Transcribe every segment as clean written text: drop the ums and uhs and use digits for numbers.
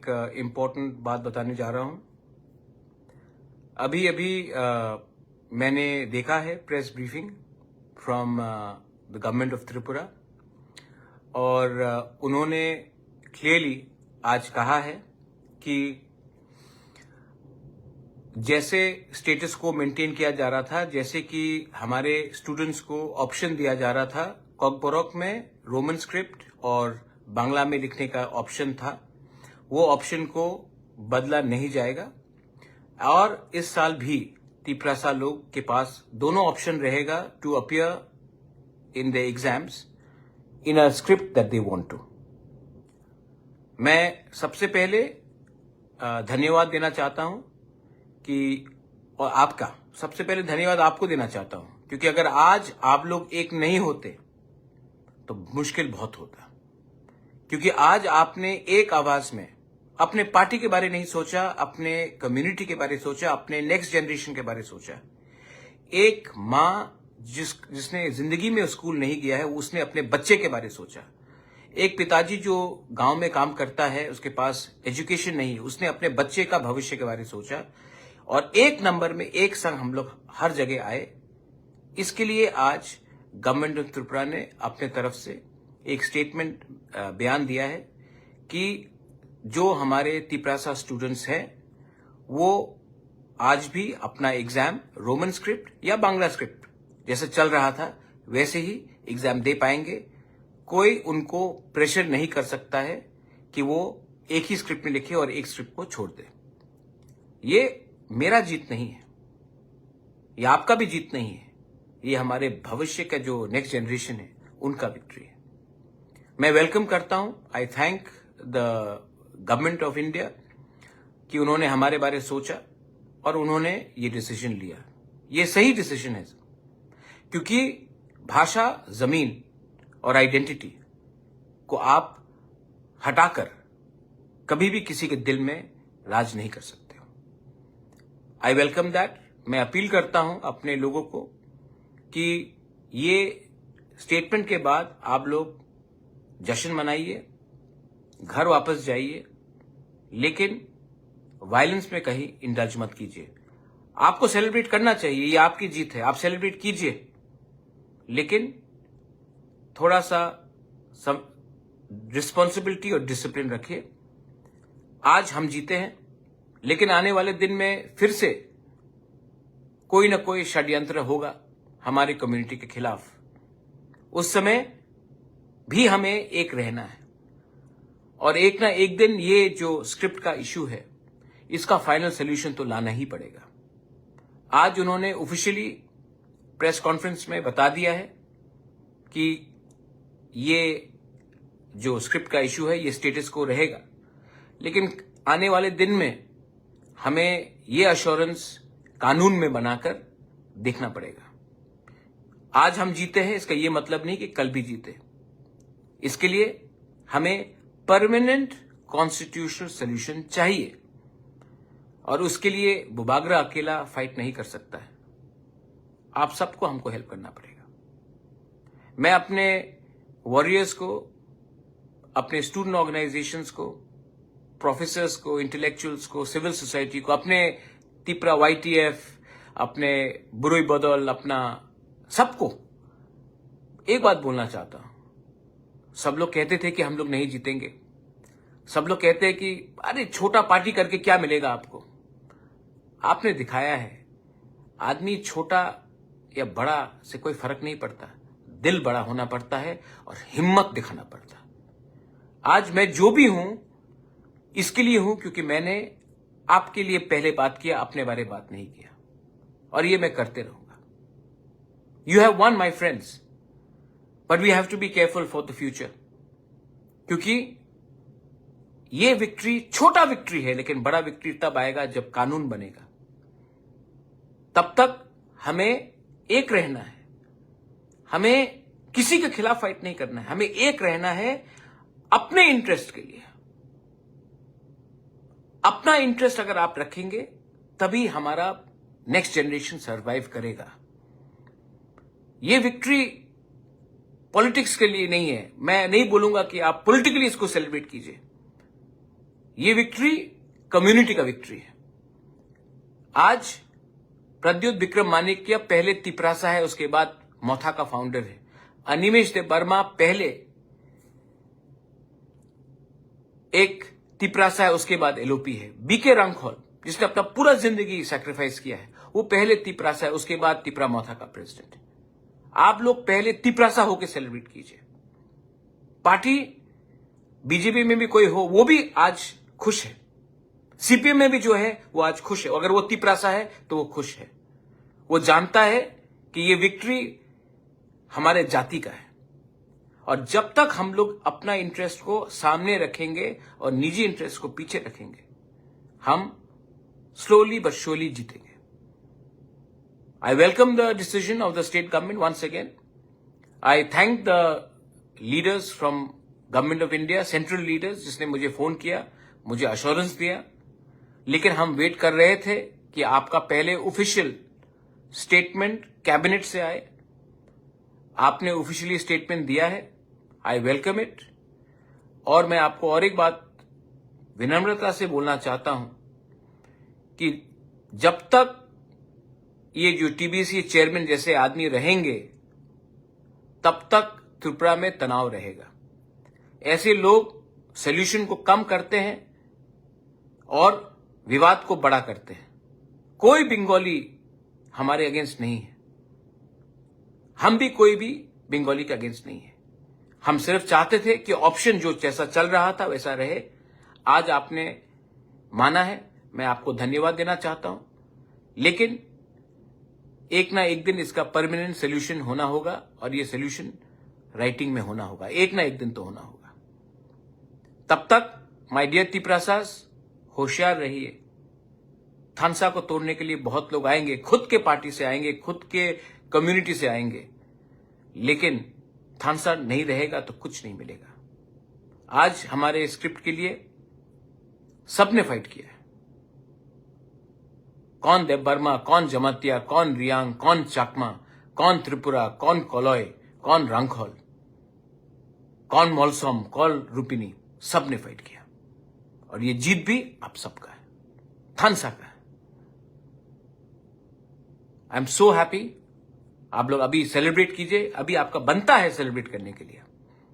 एक इम्पोर्टेंट बात बताने जा रहा हूं। अभी अभी मैंने देखा है press briefing from the government of Tripura और उन्होंने क्लियरली आज कहा है कि जैसे स्टेटस को मेंटेन किया जा रहा था, जैसे कि हमारे स्टूडेंट्स को ऑप्शन दिया जा रहा था, कॉकबोरोक में रोमन स्क्रिप्ट और बांग्ला में लिखने का ऑप्शन था, वो ऑप्शन को बदला नहीं जाएगा और इस साल भी तिपरासा लोग के पास दोनों ऑप्शन रहेगा to appear in the exams in a script that they want to. मैं सबसे पहले धन्यवाद देना चाहता हूं कि और आपका सबसे पहले धन्यवाद आपको देना चाहता हूं, क्योंकि अगर आज आप लोग एक नहीं होते तो मुश्किल बहुत होता, क्योंकि आज आपने एक आवाज में अपने पार्टी के बारे नहीं सोचा, अपने कम्युनिटी के बारे सोचा, अपने नेक्स्ट जनरेशन के बारे सोचा। एक माँ जिसने जिंदगी में स्कूल नहीं गया है, उसने अपने बच्चे के बारे सोचा। एक पिताजी जो गांव में काम करता है, उसके पास एजुकेशन नहीं है, उसने अपने बच्चे का भविष्य के बारे सोचा। और एक नंबर में एक संग हम लोग हर जगह आए। इसके लिए आज गवर्नमेंट ऑफ त्रिपुरा ने अपने तरफ से एक स्टेटमेंट बयान दिया है कि जो हमारे तिपरासा स्टूडेंट्स हैं वो आज भी अपना एग्जाम रोमन स्क्रिप्ट या बांग्ला स्क्रिप्ट जैसे चल रहा था वैसे ही एग्जाम दे पाएंगे। कोई उनको प्रेशर नहीं कर सकता है कि वो एक ही स्क्रिप्ट में लिखे और एक स्क्रिप्ट को छोड़ दे। ये मेरा जीत नहीं है, ये आपका भी जीत नहीं है, ये हमारे भविष्य का जो नेक्स्ट जनरेशन है उनका विक्ट्री है। मैं वेलकम करता हूं, आई thank the government of India कि उन्होंने हमारे बारे सोचा और उन्होंने ये डिसीजन लिया। ये सही डिसीजन है, क्योंकि भाषा, जमीन और आइडेंटिटी को आप हटाकर कभी भी किसी के दिल में राज नहीं कर सकते हो। I welcome that. मैं अपील करता हूं अपने लोगों को कि ये स्टेटमेंट के बाद आप लोग जश्न मनाइए, घर वापस जाइए, लेकिन वायलेंस में कहीं इंडल्ज मत कीजिए। आपको सेलिब्रेट करना चाहिए, ये आपकी जीत है, आप सेलिब्रेट कीजिए, लेकिन थोड़ा सा रिस्पॉन्सिबिलिटी और डिसिप्लिन रखिए। आज हम जीते हैं, लेकिन आने वाले दिन में फिर से कोई ना कोई षड्यंत्र होगा हमारी कम्युनिटी के खिलाफ। उस समय भी हमें एक रहना है और एक ना एक दिन ये जो स्क्रिप्ट का इश्यू है इसका फाइनल सोल्यूशन तो लाना ही पड़ेगा। आज उन्होंने ऑफिशियली प्रेस कॉन्फ्रेंस में बता दिया है कि ये जो स्क्रिप्ट का इश्यू है ये स्टेटस को रहेगा, लेकिन आने वाले दिन में हमें ये अश्योरेंस कानून में बनाकर देखना पड़ेगा। आज हम जीते हैं, इसका ये मतलब नहीं कि कल भी जीते। इसके लिए हमें परमानेंट कॉन्स्टिट्यूशनल सोल्यूशन चाहिए और उसके लिए बुबागरा अकेला फाइट नहीं कर सकता है। आप सबको हमको हेल्प करना पड़ेगा। मैं अपने वॉरियर्स को, अपने स्टूडेंट ऑर्गेनाइजेशंस को, प्रोफेसर्स को, इंटेलेक्चुअल्स को, सिविल सोसाइटी को, अपने तिपरा YTF, अपने बुरुई बदल, अपना सबको एक बात बोलना चाहता हूं। सब लोग कहते थे कि हम लोग नहीं जीतेंगे, सब लोग कहते हैं कि अरे छोटा पार्टी करके क्या मिलेगा आपको। आपने दिखाया है, आदमी छोटा या बड़ा से कोई फर्क नहीं पड़ता, दिल बड़ा होना पड़ता है और हिम्मत दिखाना पड़ता है। आज मैं जो भी हूं इसके लिए हूं क्योंकि मैंने आपके लिए पहले बात किया, अपने बारे बात नहीं किया, और ये मैं करते रहूंगा। You have one my friends, but we have to be careful for the future, क्योंकि ये विक्ट्री छोटा विक्ट्री है, लेकिन बड़ा विक्ट्री तब आएगा जब कानून बनेगा। तब तक हमें एक रहना है, हमें किसी के खिलाफ फाइट नहीं करना है, हमें एक रहना है अपने इंटरेस्ट के लिए। अपना इंटरेस्ट अगर आप रखेंगे तभी हमारा नेक्स्ट जनरेशन सरवाइव करेगा। ये विक्ट्री पॉलिटिक्स के लिए नहीं है। मैं नहीं बोलूंगा कि आप पॉलिटिकली इसको सेलिब्रेट कीजिए, ये विक्ट्री कम्युनिटी का विक्ट्री है। आज प्रद्युत विक्रम मानिक्य पहले तिपरासा है, उसके बाद मोथा का फाउंडर है। अनिमेष देव वर्मा पहले एक तिपरासा है, उसके बाद एलओपी है। बीके रंगखोल जिसने अपना पूरा जिंदगी सैक्रिफाइस किया है, वो पहले तिपरासा है, उसके बाद तिपरा मोथा का प्रेसिडेंट है। आप लोग पहले तिपरासा होकर सेलिब्रेट कीजिए। पार्टी बीजेपी में भी कोई हो वो भी आज खुश है, सीपीएम में भी जो है वो आज खुश है। अगर वो तिपरासा है तो वो खुश है। वो जानता है कि ये विक्ट्री हमारे जाति का है, और जब तक हम लोग अपना इंटरेस्ट को सामने रखेंगे और निजी इंटरेस्ट को पीछे रखेंगे, हम स्लोली बट श्योरली जीतेंगे। I welcome the decision of the state government once again. I thank the leaders from Government of India, central leaders, जिसने मुझे फोन किया, मुझे अश्योरेंस दिया। लेकिन हम वेट कर रहे थे कि आपका पहले ऑफिशियल स्टेटमेंट कैबिनेट से आए। आपने ऑफिशियली स्टेटमेंट दिया है, आई वेलकम इट। और मैं आपको और एक बात विनम्रता से बोलना चाहता हूं कि जब तक ये जो टीबीसी चेयरमैन जैसे आदमी रहेंगे, तब तक त्रिपुरा में तनाव रहेगा। ऐसे लोग सॉल्यूशन को कम करते हैं और विवाद को बड़ा करते हैं। कोई बंगाली हमारे अगेंस्ट नहीं है, हम भी कोई भी बंगाली के अगेंस्ट नहीं है। हम सिर्फ चाहते थे कि ऑप्शन जो जैसा चल रहा था वैसा रहे। आज आपने माना है, मैं आपको धन्यवाद देना चाहता हूं। लेकिन एक ना एक दिन इसका परमानेंट सोल्यूशन होना होगा, और ये सोल्यूशन राइटिंग में होना होगा। एक ना एक दिन तो होना होगा। तब तक माय डियर तिपरासास, होशियार रहिए। थानसा को तोड़ने के लिए बहुत लोग आएंगे, खुद के पार्टी से आएंगे, खुद के कम्युनिटी से आएंगे, लेकिन थानसा नहीं रहेगा तो कुछ नहीं मिलेगा। आज हमारे स्क्रिप्ट के लिए सबने फाइट किया है। कौन देव वर्मा, कौन जमातिया, कौन रियांग, कौन चाकमा, कौन त्रिपुरा, कौन कोलोय, कौन रंगखोल, कौन मोलसोम, कौन रूपिनी, सबने फाइट किया। और ये जीत भी आप सबका है, थानसा का है। I am so happy. आप लोग अभी सेलिब्रेट कीजिए, अभी आपका बनता है सेलिब्रेट करने के लिए,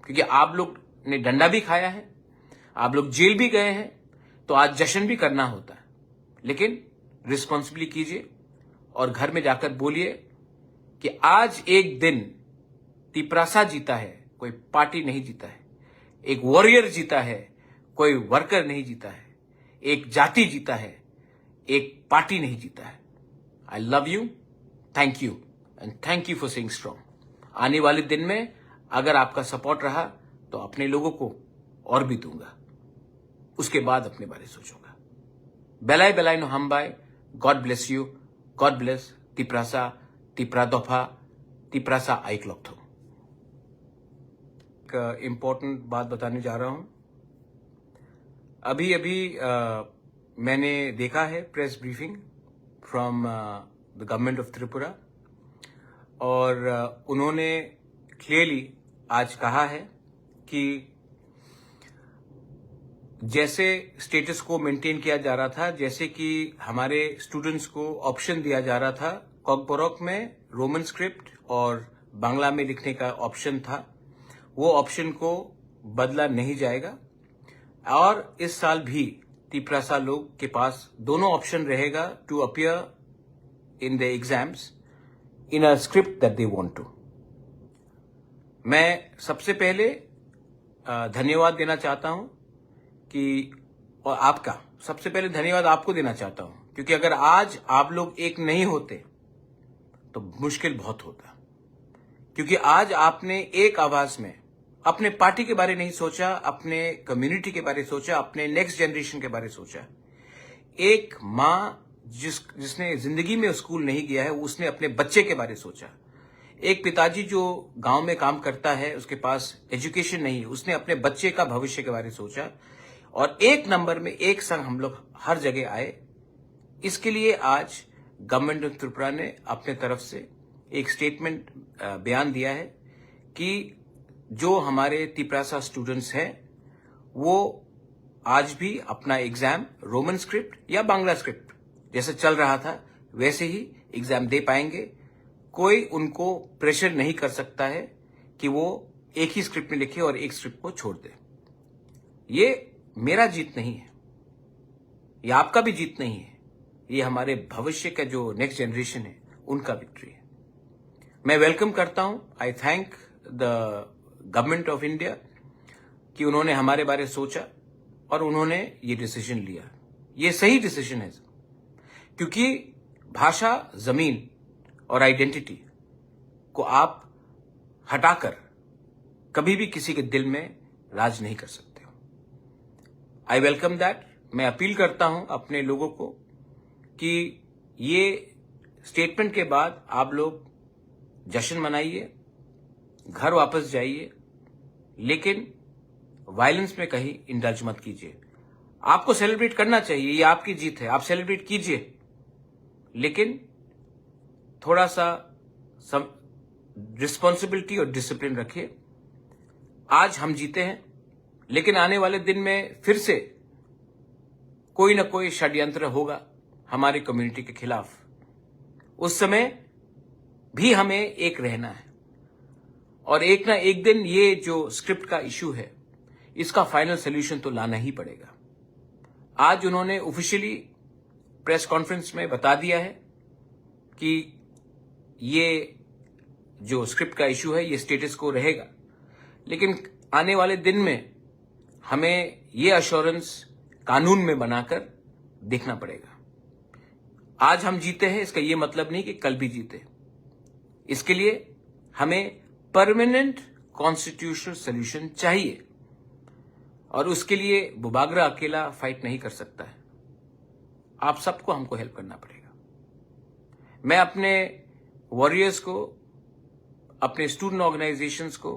क्योंकि आप लोग ने डंडा भी खाया है, आप लोग जेल भी गए हैं, तो आज जश्न भी करना होता है। लेकिन रिस्पॉन्सिबली कीजिए और घर में जाकर बोलिए कि आज एक दिन तिपरासा जीता है, कोई पार्टी नहीं जीता है। एक वॉरियर जीता है, कोई वर्कर नहीं जीता है। एक जाति जीता है, एक पार्टी नहीं जीता है। I love you, thank you and thank you for staying strong. आने वाले दिन में अगर आपका सपोर्ट रहा तो अपने लोगों को और भी दूंगा, उसके बाद अपने बारे सोचूंगा। बेलाई बेलाई नो हम बाय। God bless you, God bless Tiprasa, Tipra दोफा, तिपरासा आइक्लॉक थो। एक इंपॉर्टेंट बात बताने जा रहा हूं। अभी मैंने देखा है press briefing from the government of Tripura, और उन्होंने क्लियरली आज कहा है कि जैसे स्टेटस को मेंटेन किया जा रहा था, जैसे कि हमारे स्टूडेंट्स को ऑप्शन दिया जा रहा था, कॉकबोरोक में रोमन स्क्रिप्ट और बांग्ला में लिखने का ऑप्शन था, वो ऑप्शन को बदला नहीं जाएगा। और इस साल भी तिपरासा लोग के पास दोनों ऑप्शन रहेगा to appear in the exams in a script that they want to. मैं सबसे पहले धन्यवाद देना चाहता हूं कि, और आपका सबसे पहले धन्यवाद आपको देना चाहता हूं, क्योंकि अगर आज आप लोग एक नहीं होते तो मुश्किल बहुत होता। क्योंकि आज आपने एक आवाज में अपने पार्टी के बारे नहीं सोचा, अपने कम्युनिटी के बारे सोचा, अपने नेक्स्ट जनरेशन के बारे सोचा। एक माँ जिसने जिंदगी में स्कूल नहीं गया है, उसने अपने बच्चे के बारे सोचा। एक पिताजी जो गांव में काम करता है, उसके पास एजुकेशन नहीं है, उसने अपने बच्चे का भविष्य के बारे सोचा। और एक नंबर में एक संग हम लोग हर जगह आए। इसके लिए आज गवर्नमेंट ऑफ त्रिपुरा ने अपने तरफ से एक स्टेटमेंट बयान दिया है कि जो हमारे तिपरासा स्टूडेंट्स हैं वो आज भी अपना एग्जाम रोमन स्क्रिप्ट या बांग्ला स्क्रिप्ट जैसे चल रहा था वैसे ही एग्जाम दे पाएंगे। कोई उनको प्रेशर नहीं कर सकता है कि वो एक ही स्क्रिप्ट में लिखे और एक स्क्रिप्ट को छोड़ दे। ये मेरा जीत नहीं है, ये आपका भी जीत नहीं है, ये हमारे भविष्य का जो नेक्स्ट जनरेशन है उनका विक्ट्री है। मैं वेलकम करता हूं, आई thank the government of India कि उन्होंने हमारे बारे में सोचा और उन्होंने ये डिसीजन लिया। ये सही डिसीजन है क्योंकि भाषा, जमीन और आइडेंटिटी को आप हटाकर कभी भी किसी के दिल में राज नहीं कर सकते हो। I welcome that. मैं अपील करता हूं अपने लोगों को कि ये स्टेटमेंट के बाद आप लोग जश्न मनाइए, घर वापस जाइए, लेकिन वायलेंस में कहीं इंडल्ज मत कीजिए। आपको सेलिब्रेट करना चाहिए, ये आपकी जीत है, आप सेलिब्रेट कीजिए, लेकिन थोड़ा सा रिस्पॉन्सिबिलिटी और डिसिप्लिन रखिए। आज हम जीते हैं, लेकिन आने वाले दिन में फिर से कोई ना कोई षड्यंत्र होगा हमारी कम्युनिटी के खिलाफ। उस समय भी हमें एक रहना है और एक ना एक दिन ये जो स्क्रिप्ट का इश्यू है इसका फाइनल सोल्यूशन तो लाना ही पड़ेगा। आज उन्होंने ऑफिशियली प्रेस कॉन्फ्रेंस में बता दिया है कि ये जो स्क्रिप्ट का इश्यू है ये स्टेटस को रहेगा, लेकिन आने वाले दिन में हमें ये अश्योरेंस कानून में बनाकर देखना पड़ेगा। आज हम जीते हैं इसका ये मतलब नहीं कि कल भी जीते। इसके लिए हमें परमानेंट कॉन्स्टिट्यूशनल सॉल्यूशन चाहिए और उसके लिए बुबागरा अकेला फाइट नहीं कर सकता है। आप सबको हमको हेल्प करना पड़ेगा। मैं अपने वॉरियर्स को, अपने स्टूडेंट ऑर्गेनाइजेशंस को,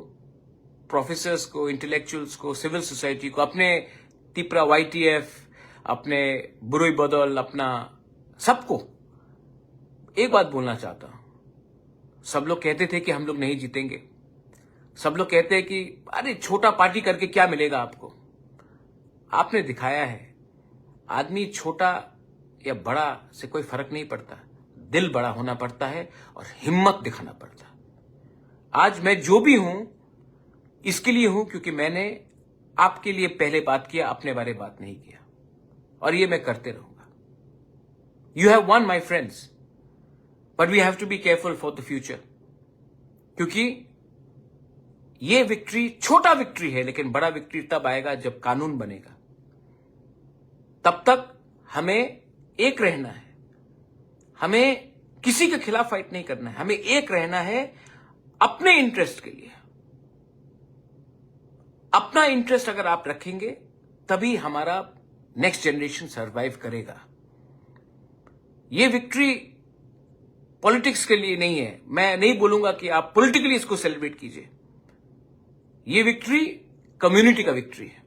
प्रोफेसर्स को, इंटेलेक्चुअल्स को, सिविल सोसाइटी को, अपने तिपरा YTF, अपने बुरोई बदल, अपना सबको एक बात बोलना चाहता हूं। सब लोग कहते थे कि हम लोग नहीं जीतेंगे, सब लोग कहते हैं कि अरे छोटा पार्टी करके क्या मिलेगा आपको। आपने दिखाया है आदमी छोटा या बड़ा से कोई फर्क नहीं पड़ता, दिल बड़ा होना पड़ता है और हिम्मत दिखाना पड़ता है। आज मैं जो भी हूं इसके लिए हूं क्योंकि मैंने आपके लिए पहले बात किया, अपने बारे में बात नहीं किया, और ये मैं करते रहूंगा। You have one my friends, but we have to be careful for the future, क्योंकि ये विक्ट्री छोटा विक्ट्री है, लेकिन बड़ा विक्ट्री तब आएगा जब कानून बनेगा। तब तक हमें एक रहना है, हमें किसी के खिलाफ फाइट नहीं करना है, हमें एक रहना है अपने इंटरेस्ट के लिए। अपना इंटरेस्ट अगर आप रखेंगे तभी हमारा नेक्स्ट जनरेशन सरवाइव करेगा। ये विक्ट्री पॉलिटिक्स के लिए नहीं है। मैं नहीं बोलूंगा कि आप पॉलिटिकली इसको सेलिब्रेट कीजिए। ये विक्ट्री कम्युनिटी का विक्ट्री है।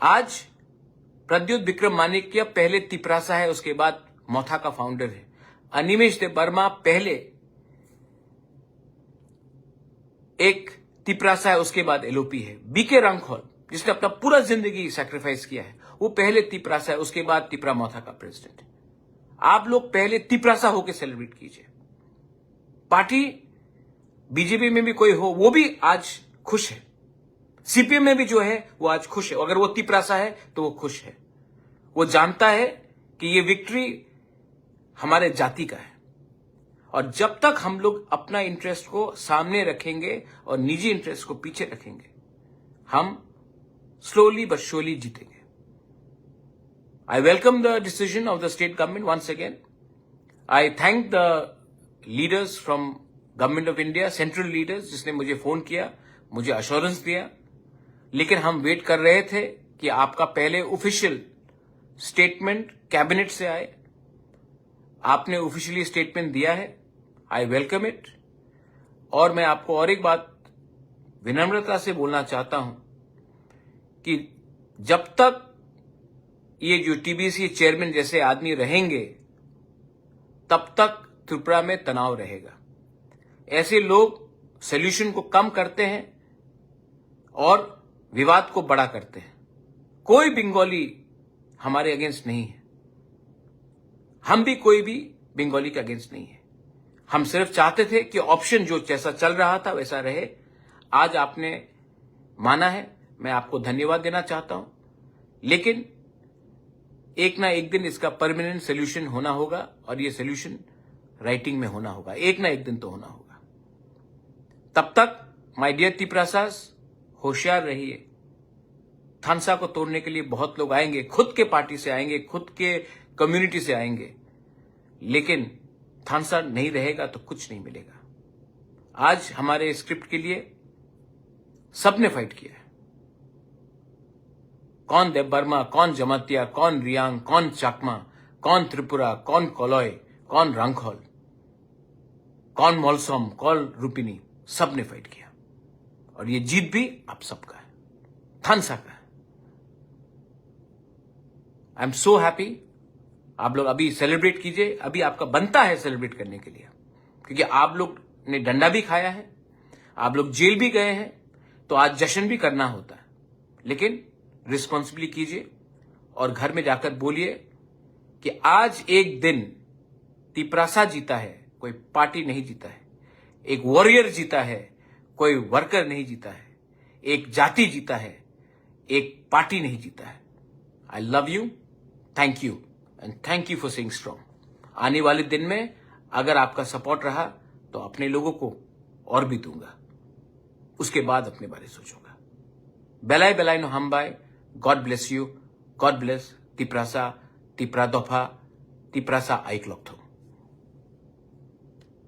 आज प्रद्युत विक्रम मानिक्य पहले तिपरासा है, उसके बाद मोथा का फाउंडर है। अनिमेष देव वर्मा पहले एक तिपरासा है, उसके बाद LOP है। BK रंगखोल जिसने अपना पूरा जिंदगी सैक्रिफाइस किया है, वो पहले तिपरासा है, उसके बाद तिपरा मोथा का प्रेसिडेंट है। आप लोग पहले तिपरासा होकर सेलिब्रेट कीजिए। पार्टी बीजेपी में भी कोई हो वो भी आज खुश है, CPM में भी जो है वो आज खुश है। अगर वो तिपरासा है तो वो खुश है। वो जानता है कि ये विक्ट्री हमारे जाति का है, और जब तक हम लोग अपना इंटरेस्ट को सामने रखेंगे और निजी इंटरेस्ट को पीछे रखेंगे, हम स्लोली बट श्योरली जीतेंगे। I welcome the decision of the state government once again. I thank the leaders from Government of India, central leaders, जिसने मुझे फोन किया, मुझे अश्योरेंस दिया। लेकिन हम वेट कर रहे थे कि आपका पहले ऑफिशियल स्टेटमेंट कैबिनेट से आए। आपने ऑफिशियली स्टेटमेंट दिया है, आई वेलकम इट। और मैं आपको और एक बात विनम्रता से बोलना चाहता हूं कि जब तक ये जो TBC चेयरमैन जैसे आदमी रहेंगे तब तक त्रिपुरा में तनाव रहेगा। ऐसे लोग सॉल्यूशन को कम करते हैं और विवाद को बड़ा करते हैं, कोई बंगाली हमारे अगेंस्ट नहीं है, हम भी कोई भी बंगाली के अगेंस्ट नहीं है। हम सिर्फ चाहते थे कि ऑप्शन जो जैसा चल रहा था वैसा रहे। आज आपने माना है, मैं आपको धन्यवाद देना चाहता हूं, लेकिन एक ना एक दिन इसका परमानेंट सोल्यूशन होना होगा और ये सोल्यूशन राइटिंग में होना होगा, एक ना एक दिन तो होना होगा। तब तक माय डियर तिपरासास, होशियार रहिए। थानसा को तोड़ने के लिए बहुत लोग आएंगे, खुद के पार्टी से आएंगे, खुद के कम्युनिटी से आएंगे, लेकिन थानसा नहीं रहेगा तो कुछ नहीं मिलेगा। आज हमारे स्क्रिप्ट के लिए सबने फाइट किया है। कौन देवबर्मा, कौन जमातिया, कौन रियांग, कौन चाकमा, कौन त्रिपुरा, कौन कोलॉय, कौन रंगखोल, कौन मोलसोम, कौन रूपिनी, सबने फाइट किया और ये जीत भी आप सबका है, थानसा का है। I am so happy. आप लोग अभी सेलिब्रेट कीजिए, अभी आपका बनता है सेलिब्रेट करने के लिए, क्योंकि आप लोग ने डंडा भी खाया है, आप लोग जेल भी गए हैं, तो आज जश्न भी करना होता है। लेकिन रिस्पॉन्सिबली कीजिए और घर में जाकर बोलिए कि आज एक दिन तिपरासा जीता है, कोई पार्टी नहीं जीता है। एक वॉरियर जीता है, कोई वर्कर नहीं जीता है। एक जाति जीता है, एक पार्टी नहीं जीता है। I love you, thank you and thank you for staying strong. आने वाले दिन में अगर आपका सपोर्ट रहा तो अपने लोगों को और भी दूंगा, उसके बाद अपने बारे सोचूंगा। बेलाय बेलाय नो हमबाय। God bless you, God bless Tiprasa, तिपरादोफा, तिपरासा आइकलॉक्थो।